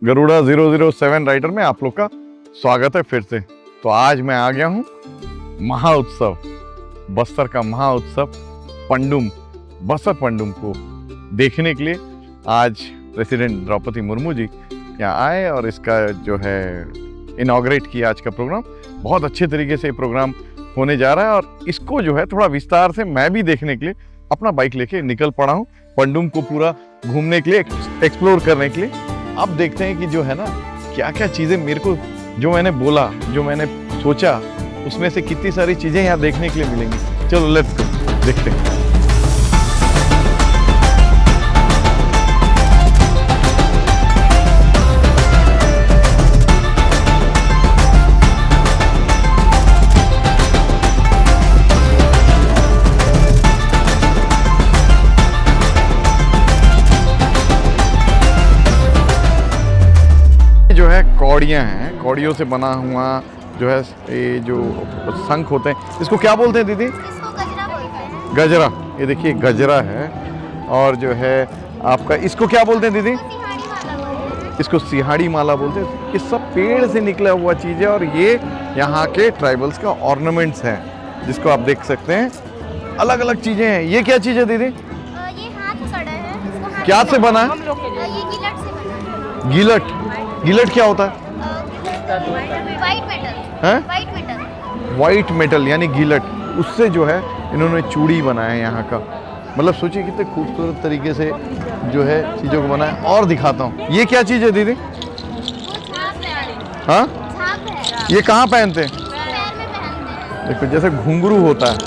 Garuda 007 rider में आप लोग का स्वागत है फिर से। तो आज मैं आ गया हूँ महा उत्सव, बस्तर का महा उत्सव पंडुम, बस्तर पंडुम को देखने के लिए आज प्रेसिडेंट द्रौपदी मुर्मू जी यहाँ आए और इसका जो है इनॉग्रेट किया। आज का प्रोग्राम बहुत अच्छे तरीके से प्रोग्राम होने जा रहा है और इसको जो है थोड़ा विस्तार से मैं भी देखने के लिए अपना बाइक लेके निकल पड़ा हूँ पंडुम को पूरा घूमने के लिए, एक्सप्लोर करने के लिए। अब देखते हैं कि जो है ना क्या क्या चीज़ें मेरे को, जो मैंने बोला, जो मैंने सोचा, उसमें से कितनी सारी चीज़ें यहाँ देखने के लिए मिलेंगी। चलो लेट्स गो, देखते हैं। जो है कौड़ियाँ हैं, कौड़ियों से बना हुआ जो है ये जो शंख होते हैं, इसको क्या बोलते हैं दीदी? इसको गजरा बोलते हैं। गजरा। ये देखिए गजरा है। और जो है आपका इसको क्या बोलते हैं दीदी? सिंहाड़ी माला बोलते हैं। इसको सिंहाड़ी माला बोलते हैं। ये सब पेड़ से निकला हुआ चीज़ है और ये यहाँ के ट्राइबल्स का ऑर्नामेंट्स हैं, जिसको आप देख सकते हैं। अलग अलग चीज़ें हैं। ये क्या चीज़ है दीदी? ये हाथ कड़ा है। इसको हाथ क्या से बना है? ये गिलट से बना है। गिलट। गिलट क्या होता है? वाइट मेटल हैं? White metal. वाइट मेटल यानी गिलट, उससे जो है इन्होंने चूड़ी बनाया है यहाँ का। मतलब सोचिए कितने खूबसूरत तरीके से जो है चीज़ों को बनाया। और दिखाता हूँ, ये क्या चीज़ है दीदी? हाँ, झाग है। ये कहाँ पहनते हैं? पैर में पहनते हैं। देखो जैसे घुंघरू होता है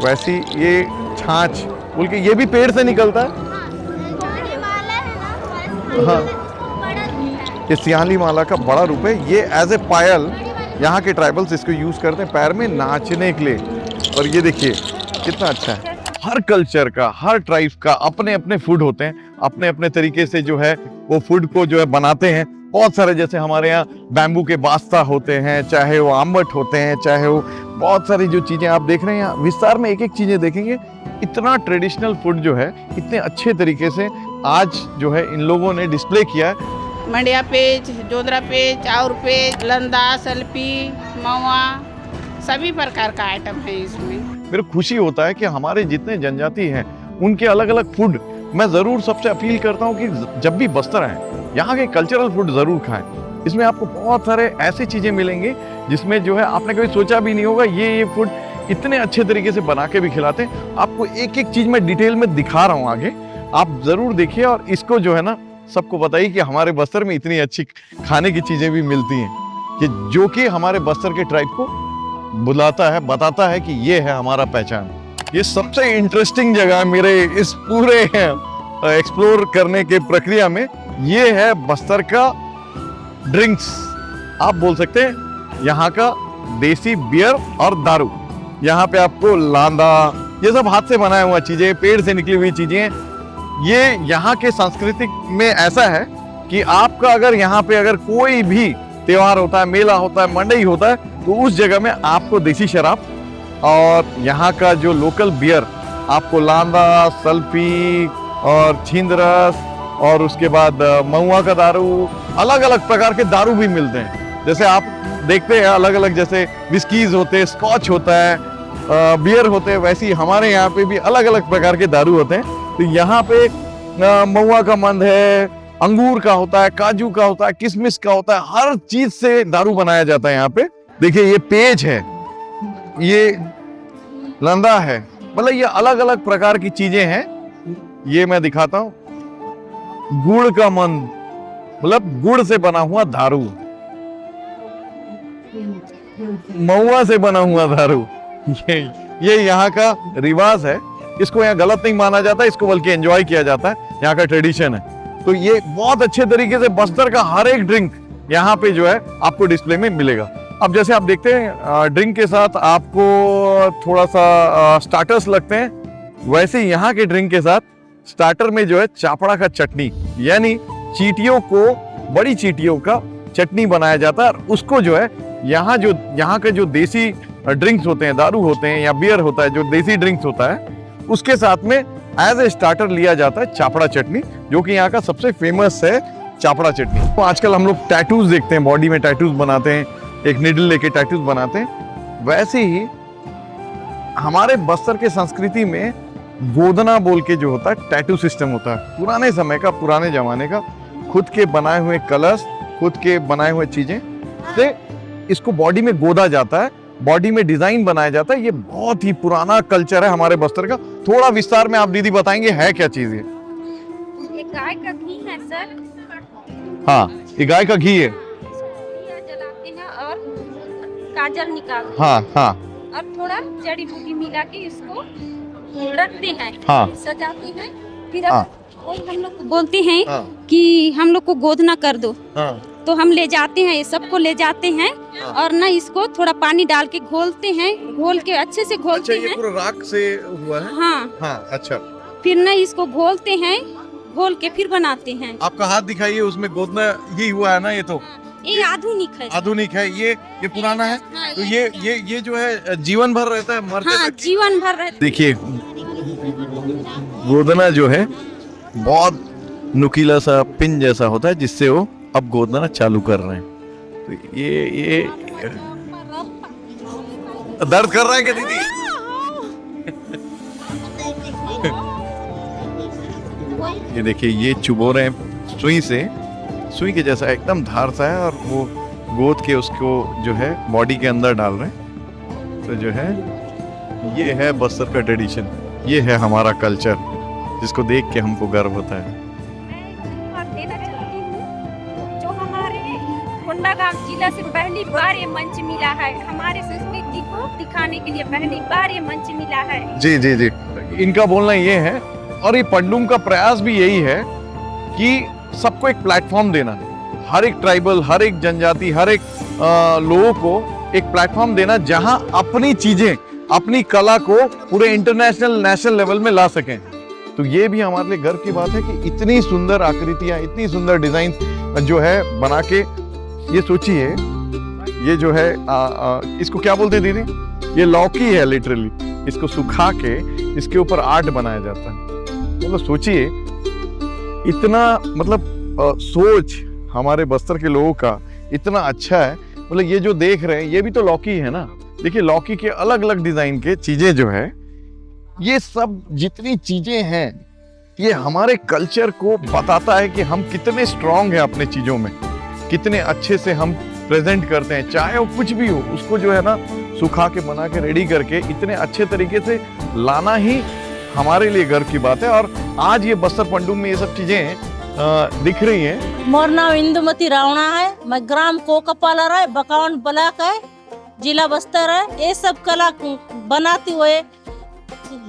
वैसी ये छाछ बोल के, ये भी पेड़ से निकलता है। ये माला है ना हमारे हाँ, बड़ा दिखता है। ये सियाली माला का बड़ा रूप है। ये एज ए पायल यहाँ के ट्राइबल्स इसको यूज़ करते हैं पैर में नाचने के लिए। और ये देखिए कितना अच्छा है। हर कल्चर का, हर ट्राइब का अपने अपने फूड होते हैं, अपने अपने तरीके से जो है वो फूड को जो है बनाते हैं। बहुत सारे, जैसे हमारे यहाँ बैम्बू के बास्ता होते हैं, चाहे वो आम्बट होते हैं, चाहे वो बहुत सारी जो चीज़ें आप देख रहे हैं यहाँ विस्तार में एक एक चीज़ें देखेंगे। इतना ट्रेडिशनल फूड जो है इतने अच्छे तरीके से आज जो है इन लोगों ने डिस्प्ले किया है। मंडिया पेज, जोधरा पेज, चाउर पेज, लंदा, सल्पी, मवा, सभी प्रकार का आइटम है इसमें। मेरे को खुशी होता है कि हमारे जितने जनजाति हैं उनके अलग अलग फूड, मैं ज़रूर सबसे अपील करता हूँ कि जब भी बस्तर आएँ यहाँ के कल्चरल फूड ज़रूर खाएं। इसमें आपको बहुत सारे ऐसी चीज़ें मिलेंगी जिसमें जो है आपने कभी सोचा भी नहीं होगा। ये फूड इतने अच्छे तरीके से बना के भी खिलाते हैं। आपको एक एक चीज़ मैं डिटेल में दिखा रहा हूँ आगे, आप ज़रूर देखिए और इसको जो है ना सबको बताइए कि हमारे बस्तर में इतनी अच्छी खाने की चीज़ें भी मिलती हैं कि जो कि हमारे बस्तर के ट्राइब को बुलाता है, बताता है कि ये है हमारा पहचान। ये सबसे इंटरेस्टिंग जगह मेरे इस पूरे एक्सप्लोर करने के प्रक्रिया में ये है बस्तर का ड्रिंक्स। आप बोल सकते हैं यहाँ का देसी बियर और दारू। यहाँ पे आपको लांदा, ये सब हाथ से बनाया हुआ चीज़ें, पेड़ से निकली हुई चीज़ें। ये यहाँ के सांस्कृतिक में ऐसा है कि आपका अगर यहाँ पे अगर कोई भी त्योहार होता है, मेला होता है, मंडई होता है, तो उस जगह में आपको देसी शराब और यहाँ का जो लोकल बियर, आपको लांदा, सल्फी और छिंदरस और उसके बाद महुआ का दारू, अलग अलग प्रकार के दारू भी मिलते हैं। जैसे आप देखते हैं अलग अलग, जैसे विस्कीज होते हैं, स्कॉच होता है, बियर होते हैं, वैसे ही हमारे यहाँ पे भी अलग अलग प्रकार के दारू होते हैं। तो यहाँ पे महुआ का मंद है, अंगूर का होता है, काजू का होता है, किशमिश का होता है, हर चीज से दारू बनाया जाता है यहाँ पे। देखिए ये पेज है, ये लंदा है, मतलब ये अलग अलग प्रकार की चीजें हैं। ये मैं दिखाता हूँ, गुड़ का मंद, मतलब गुड़ से बना हुआ दारू, महुआ से बना हुआ दारू। ये यहाँ का रिवाज है। इसको यहाँ गलत नहीं माना जाता, इसको बल्कि एंजॉय किया जाता है, यहाँ का ट्रेडिशन है। तो ये बहुत अच्छे तरीके से बस्तर का हर एक ड्रिंक यहाँ पे जो है आपको डिस्प्ले में मिलेगा। अब जैसे आप देखते हैं ड्रिंक के साथ आपको थोड़ा सा स्टार्टर्स लगते हैं, वैसे यहाँ के ड्रिंक के साथ स्टार्टर में जो है चापड़ा का चटनी, यानी चींटियों को, बड़ी चींटियों का चटनी बनाया जाता है। और उसको जो है यहाँ के जो देसी ड्रिंक्स होते हैं, दारू होते हैं या बियर होता है, जो देसी ड्रिंक्स होता है, उसके साथ में एज ए स्टार्टर लिया जाता है चापड़ा चटनी, जो कि यहाँ का सबसे फेमस है। चापड़ा चटनी। तो आजकल हम लोग टैटूज देखते हैं, बॉडी में टैटूज बनाते हैं, एक निडल लेके टैटूज बनाते हैं। वैसे ही हमारे बस्तर के संस्कृति में गोदना बोल के जो होता है टैटू सिस्टम होता है, पुराने समय का, पुराने जमाने का, खुद के बनाए हुए कलश, खुद के बनाए हुए चीजें से इसको बॉडी में गोदा जाता है, बॉडी में डिजाइन बनाया जाता है। ये बहुत ही पुराना कल्चर है हमारे बस्तर का। थोड़ा विस्तार में आप दीदी बताएंगे है क्या चीज ये? गाय का घी है सर। हाँ, ये गाय का घी है। दिया जलाते हैं और काजल निकालते हाँ हाँ हैं और थोड़ा जड़ी बूटी मिला के इसको रखते हैं, हाँ सजाते हैं। फिर हाँ। कोई हम लोग को बोलते हैं हाँ कि हम लोग को गोदना कर दो, हाँ तो हम ले जाते हैं, ये सबको ले जाते हैं और ना इसको थोड़ा पानी डाल के घोलते हैं, घोल के अच्छे से अच्छा, घोलते ये हैं। पूरा राख से हुआ है? हाँ, हाँ, अच्छा। फिर ना इसको घोलते हैं, घोल के फिर बनाते हैं। आपका हाथ दिखाइए, उसमें गोदना ये हुआ है ना? ये तो ये आधुनिक है। आधुनिक है, ये पुराना है। हाँ, तो ये जो है जीवन भर रहता है, मरते हाँ, तक? जीवन भर रहते। देखिए, गोदना जो है बहुत नुकीला सा पिन जैसा होता है, जिससे वो अब गोदना चालू कर रहे हैं। तो ये दर्द कर रहा है क्या दीदी? ये देखिए, ये चुबो रहे हैं सुई से, सुई के जैसा एकदम धार सा है, और वो गोद के उसको जो है बॉडी के अंदर डाल रहे हैं। तो जो है ये है बस्तर का ट्रेडिशन, ये है हमारा कल्चर, जिसको देख के हमको गर्व होता है। मैं देना चाहती हूँ, जो हमारे कोंडागांव जिला से पहली बार ये मंच मिला है, हमारे संस्कृति को दिखाने के लिए पहली बार ये मंच मिला है। जी जी जी, इनका बोलना ये है, और ये पंडुम का प्रयास भी यही है कि सबको एक प्लेटफॉर्म देना, हर एक ट्राइबल, हर एक जनजाति, हर एक लोगों को एक प्लेटफॉर्म देना, जहां अपनी चीजें, अपनी कला को पूरे इंटरनेशनल, नेशनल लेवल में ला सकें। तो ये भी हमारे लिए गर्व की बात है कि इतनी सुंदर आकृतियां, इतनी सुंदर डिजाइन जो है बना के, ये सोचिए, ये जो है इसको क्या बोलते हैं दीदी? ये लौकी है लिटरली, इसको सुखा के इसके ऊपर आर्ट बनाया जाता है। मतलब सोचिए, इतना मतलब सोच हमारे बस्तर के लोगों का इतना अच्छा है। मतलब ये जो देख रहे हैं, ये भी तो लौकी है ना। देखिए, लौकी के अलग अलग डिजाइन के चीजें जो है, ये सब जितनी चीजें हैं, ये हमारे कल्चर को बताता है कि हम कितने स्ट्रांग हैं अपने चीजों में, कितने अच्छे से हम प्रेजेंट करते हैं। चाहे वो कुछ भी हो, उसको जो है ना सुखा के, बना के, रेडी करके इतने अच्छे तरीके से लाना ही हमारे लिए गर्व की बात है। और आज ये बस्तर पंडुम में ये सब चीजें दिख रही हैं। मोर नाम इंदुमती रावणा है, मैं ग्राम कोकापालर है, बकावन ब्लॉक है, जिला बस्तर है। ये सब कला बनाते हुए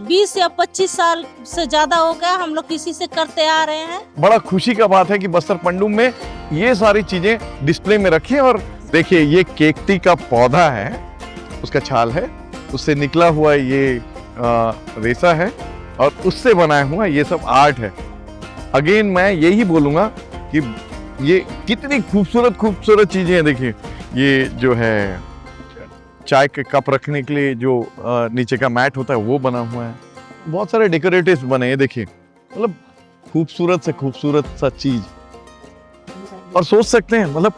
20 या 25 साल से ज्यादा हो गया, हम लोग किसी से करते आ रहे हैं। बड़ा खुशी का बात है कि बस्तर पंडुम में ये सारी चीजें डिस्प्ले में रखी हैं। और देखिए, ये केकटी का पौधा है, उसका छाल है, उससे निकला हुआ ये रेशा है, और उससे बनाया हुआ ये सब आर्ट है। अगेन मैं यही बोलूंगा कि ये कितनी खूबसूरत खूबसूरत चीजें हैं। देखिए, ये जो है चाय के कप रखने के लिए जो नीचे का मैट होता है, वो बना हुआ है। बहुत सारे डेकोरेटिव्स बने हैं। देखिए, मतलब खूबसूरत से खूबसूरत सा चीज। और सोच सकते हैं मतलब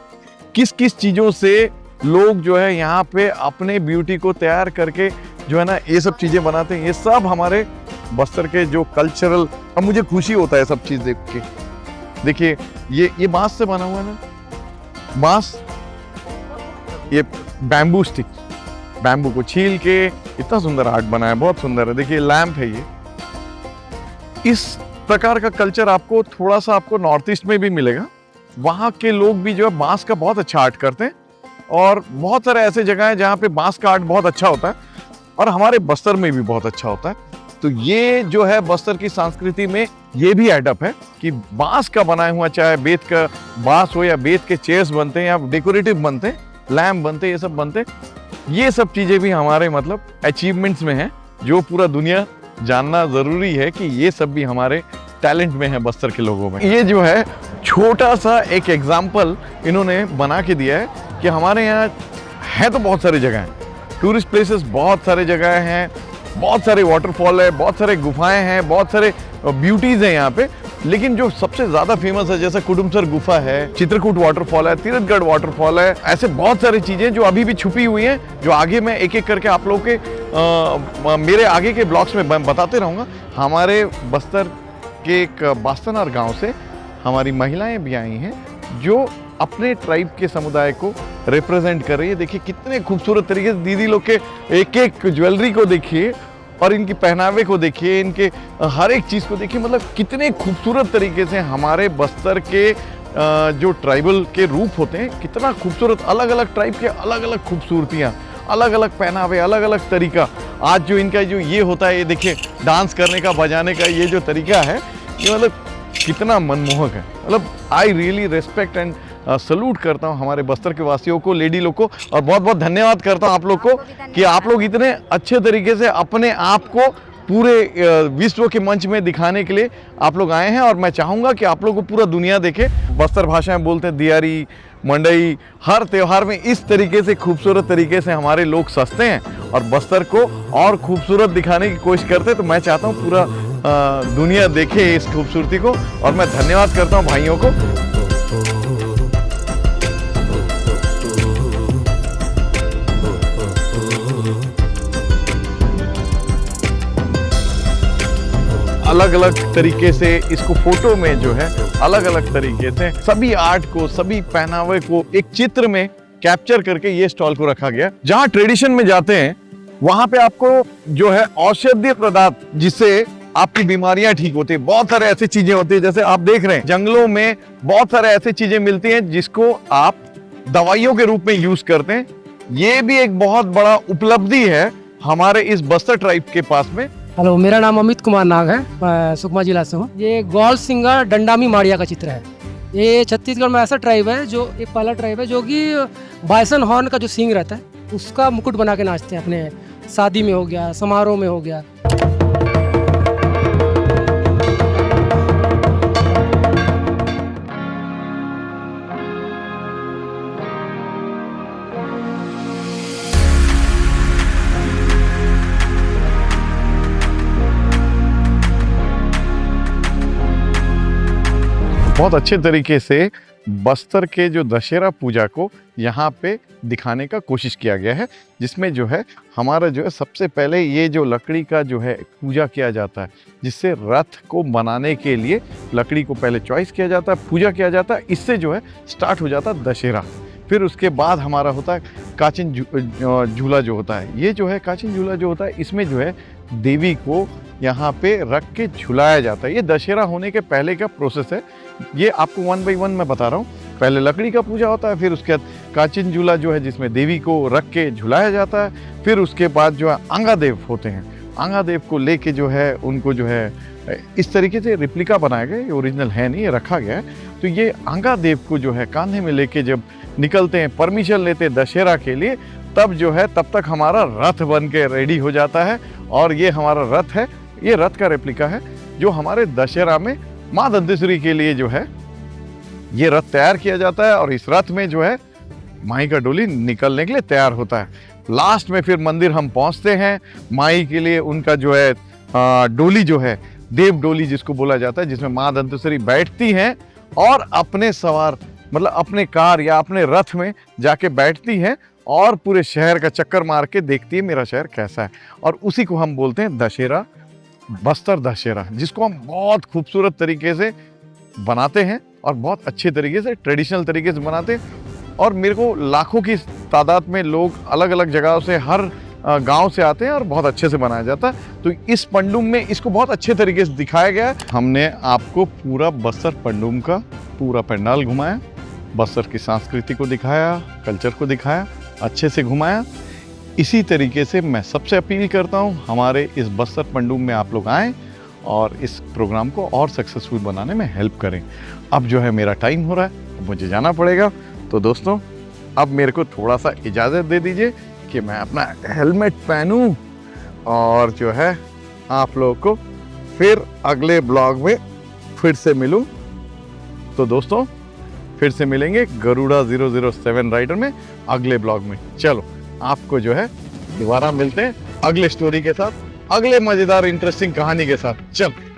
किस किस चीजों से लोग जो है यहाँ पे अपने ब्यूटी को तैयार करके जो है ना ये सब चीजें बनाते हैं। ये सब हमारे बस्तर के जो कल्चरल, अब मुझे खुशी होता है सब चीज देख के। देखिए, ये बांस से बना हुआ है ना, बांस, ये बैम्बू स्टिक, बैम्बू को छील के इतना सुंदर आर्ट बना है, बहुत सुंदर है। देखिए, लैंप है ये। इस प्रकार का कल्चर आपको थोड़ा सा आपको नॉर्थ ईस्ट में भी मिलेगा। वहाँ के लोग भी जो है बांस का बहुत अच्छा आर्ट करते हैं, और बहुत सारे ऐसे जगह हैं जहाँ पे बांस का आर्ट बहुत अच्छा होता है, और हमारे बस्तर में भी बहुत अच्छा होता है। तो ये जो है बस्तर की संस्कृति में ये भी एडअप है कि बांस का बनाया हुआ, चाहे बेत का बांस हो या बेत के चेयर्स बनते हैं या डेकोरेटिव बनते हैं, लैम्प बनते हैं, ये सब बनते हैं। ये सब चीजें भी हमारे मतलब अचीवमेंट्स में हैं, जो पूरा दुनिया जानना जरूरी है कि ये सब भी हमारे टैलेंट में है बस्तर के लोगों में। ये जो है छोटा सा एक एग्जाम्पल इन्होंने बना के दिया है कि हमारे यहाँ है तो बहुत सारी जगह हैं, टूरिस्ट प्लेसेस बहुत सारे जगह हैं, बहुत सारे वाटरफॉल है, बहुत सारे गुफाएं हैं, बहुत सारे ब्यूटीज हैं यहाँ पे। लेकिन जो सबसे ज्यादा फेमस है जैसे कुडुमसर गुफा है, चित्रकूट वाटरफॉल है, तीरथगढ़ वाटरफॉल है, ऐसे बहुत सारी चीजें जो अभी भी छुपी हुई हैं, जो आगे मैं एक एक करके आप लोगों के मेरे आगे के ब्लॉग्स में मैं बताते रहूंगा। हमारे बस्तर के एक बास्तनार गांव से हमारी महिलाएं भी आई हैं जो अपने ट्राइब के समुदाय को रिप्रेजेंट कर रही है। देखिए कितने खूबसूरत तरीके से दीदी लोग के एक एक ज्वेलरी को देखिए और इनकी पहनावे को देखिए, इनके हर एक चीज़ को देखिए, मतलब कितने खूबसूरत तरीके से हमारे बस्तर के जो ट्राइबल के रूप होते हैं, कितना खूबसूरत, अलग अलग ट्राइब के अलग अलग खूबसूरतियाँ, अलग अलग पहनावे, अलग अलग तरीका। आज जो इनका जो ये होता है, ये देखिए डांस करने का, बजाने का ये जो तरीका है, ये मतलब कितना मनमोहक है। मतलब I really respect and salute करता हूँ हमारे बस्तर के वासियों को, लेडी लोग को, और बहुत बहुत धन्यवाद करता हूँ आप लोग को कि आप लोग इतने अच्छे तरीके से अपने आप को पूरे विश्व के मंच में दिखाने के लिए आप लोग आए हैं। और मैं चाहूँगा कि आप लोग को पूरा दुनिया देखे। बस्तर भाषाएं बोलते हैं, दियारी, मंडई, हर त्यौहार में इस तरीके से खूबसूरत तरीके से हमारे लोग सजते हैं और बस्तर को और खूबसूरत दिखाने की कोशिश करते हैं। तो मैं चाहता हूँ पूरा दुनिया देखे इस खूबसूरती को, और मैं धन्यवाद करता हूँ भाइयों को। अलग अलग तरीके से इसको फोटो में जो है अलग अलग तरीके से सभी आर्ट को, सभी पहनावे को एक चित्र में कैप्चर करके ये स्टॉल को रखा गया। जहाँ ट्रेडिशन में जाते हैं वहां पे आपको जो है औषधीय पदार्थ जिससे आपकी बीमारियां ठीक होती है, बहुत सारे ऐसी चीजें होती है। जैसे आप देख रहे हैं जंगलों में बहुत सारे ऐसी चीजें मिलती हैं जिसको आप दवाइयों के रूप में यूज करते हैं। ये भी एक बहुत बड़ा उपलब्धि है हमारे इस बस्तर ट्राइब के पास में। हेलो, मेरा नाम अमित कुमार नाग है, मैं सुकमा जिला से हूँ। ये गौल सिंगर डंडामी माड़िया का चित्र है। ये छत्तीसगढ़ में ऐसा ट्राइब है, जो एक पहला ट्राइब है जो कि बाइसन हॉर्न का जो सींग रहता है उसका मुकुट बना के नाचते हैं। अपने शादी में हो गया, समारोह में हो गया। बहुत अच्छे तरीके से बस्तर के जो दशहरा पूजा को यहाँ पे दिखाने का कोशिश किया गया है, जिसमें जो है हमारा जो है सबसे पहले ये जो लकड़ी का जो है पूजा किया जाता है, जिससे रथ को बनाने के लिए लकड़ी को पहले चॉइस किया जाता है, पूजा किया जाता है, इससे जो है स्टार्ट हो जाता है दशहरा। फिर उसके बाद हमारा होता है काचिन झूला जो होता है। ये जो है काचिन झूला जो होता है, इसमें जो है देवी को यहाँ पे रख के झुलाया जाता है। ये दशहरा होने के पहले का प्रोसेस है। ये आपको 1 बाय 1 मैं बता रहा हूँ। पहले लकड़ी का पूजा होता है, फिर उसके बाद काचिन झूला जो है जिसमें देवी को रख के झुलाया जाता है। फिर उसके बाद जो है आंगादेव होते हैं, आंगादेव को लेके जो है उनको जो है इस तरीके से रिप्लिका बनाया गया, ये ओरिजिनल है नहीं, ये रखा गया है। तो ये आंगादेव को जो है कांधे में लेके जब निकलते हैं, परमिशन लेते हैं दशहरा के लिए, तब जो है तब तक हमारा रथ बन के रेडी हो जाता है। और ये हमारा रथ है, ये रथ का रेप्लिका है जो हमारे दशहरा में माँ दंतेश्वरी के लिए जो है ये रथ तैयार किया जाता है। और इस रथ में जो है माई का डोली निकलने के लिए तैयार होता है। लास्ट में फिर मंदिर हम पहुंचते हैं, माई के लिए उनका जो है डोली जो है देव डोली जिसको बोला जाता है, जिसमें माँ दंतेश्वरी बैठती हैं और अपने सवार मतलब अपने कार या अपने रथ में जाके बैठती हैं और पूरे शहर का चक्कर मार के देखती है मेरा शहर कैसा है। और उसी को हम बोलते हैं दशहरा, बस्तर दशहरा, जिसको हम बहुत खूबसूरत तरीके से बनाते हैं और बहुत अच्छे तरीके से ट्रेडिशनल तरीके से बनाते हैं। और मेरे को लाखों की तादाद में लोग अलग अलग जगहों से, हर गांव से आते हैं और बहुत अच्छे से बनाया जाता है। तो इस पंडुम में इसको बहुत अच्छे तरीके से दिखाया गया है। हमने आपको पूरा बस्तर पंडुम का पूरा पंडाल घुमाया, बस्तर की संस्कृति को दिखाया, कल्चर को दिखाया, अच्छे से घुमाया। इसी तरीके से मैं सबसे अपील करता हूँ हमारे इस बस्तर पंडुम में आप लोग आएँ और इस प्रोग्राम को और सक्सेसफुल बनाने में हेल्प करें। अब जो है मेरा टाइम हो रहा है, मुझे जाना पड़ेगा। तो दोस्तों अब मेरे को थोड़ा सा इजाज़त दे दीजिए कि मैं अपना हेलमेट पहनूं और जो है आप लोगों को फिर अगले ब्लॉग में फिर से मिलूं। तो दोस्तों फिर से मिलेंगे गरुड़ा 007 राइडर में अगले ब्लॉग में। चलो आपको जो है दोबारा मिलते हैं अगले स्टोरी के साथ, अगले मज़ेदार इंटरेस्टिंग कहानी के साथ। चलो।